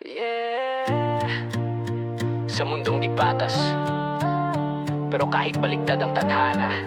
Yeah. Sa mundong di patas, pero kahit baligtad ang tadhana,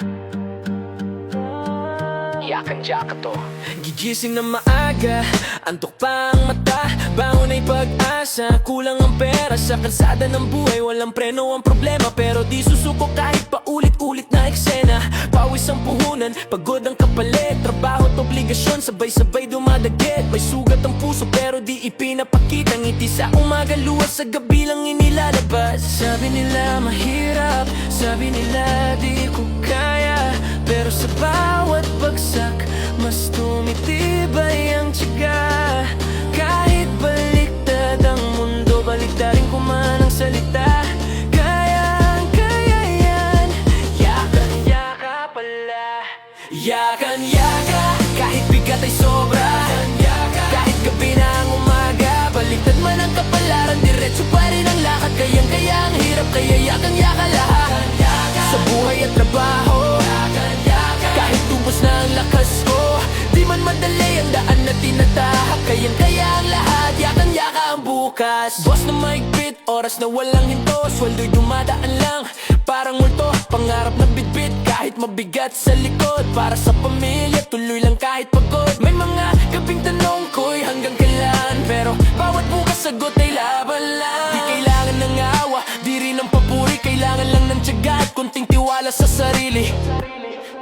iyakan Jack to. Gigising na maaga, antok pa ang mata, bangon ay pag-asa. Kulang ang pera sa kalsada ng buhay, walang preno ang problema, pero di susuko kahit paulit-ulit na eksena. Pawis ang puhunan, pagod ang kapalit, trabaho at obligasyon, sabay-sabay dumadagit. May sugat ang puso pero di ipinapakita, ngiti sa umaga, luwas sa gabi lang inilalabas. Sabi nila mahirap, sabi nila di ko kaya, pero sa bawat bagsak mas tumitibay ang tiyaga. Kahit baliktad ang mundo, baliktarin ko man ang salita. Kaya yan, yakan-yaka pala. Yakan-yaka, kahit bigat ay sobra. Kahit gabi na ang umaga, baliktad man ang kapalaran, diretso pa rin ang lakad. Kayang-kaya ang hirap, kaya yakan-yaka lahat. Sa buhay at trabaho, kahit tubos na ang lakas ko, di man madali ang daan na tinatahak. Kayang-kaya ang lahat, yakan-yaka ang bukas. Boss na mahigpit, oras na walang hinto, sweldo'y dumadaan lang, parang multo. Pangarap na bitbit, kahit mabigat sa likod, para sa pamilya, tuloy lang kahit pagod. May mga gabing tanong ko'y hanggang kailan, pero bawat bukas sagot ay laban lang. Di kailangan ng awa, di rin ng papuri, kailangan lang ng tiyaga at konting tiwala sa sarili.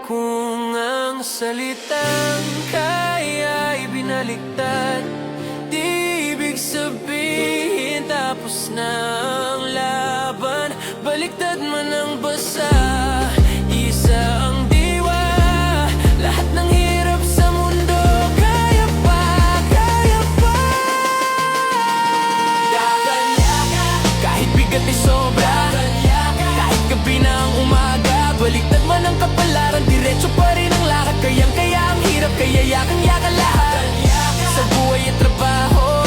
Kung ang salitang kaya'y binaliktad, di ibig sabihin tapos na ang laban. Baliktad man ang basa, isa ang diwa. Lahat ng hirap sa mundo, kaya pa, kaya pa. Yakan-yaka, kahit bigat ay sobra. Kahit gabi na ang umaga, baliktad man ang kapalaran, diretso pa rin ang lakad. Kayang-kaya ang hirap, kaya yakan-yaka lahat. Sa buhay at trabaho,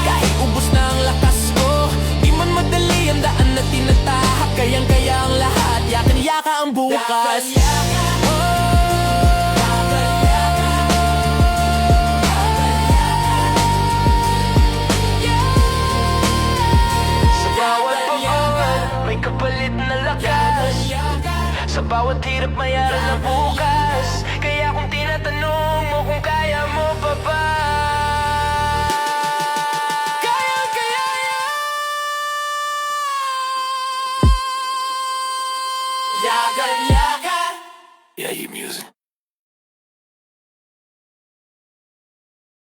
kahit ubos na ang lakas ko, di man madali ang daan na tinatahak. Kayang-kaya ang lahat, yakan-yaka ang bukas. Sa bawat pagod, may kapalit na lakas. Sa bawat hirap may aral na bukas. Kaya kung tinatanong mo kung kaya mo pa ba,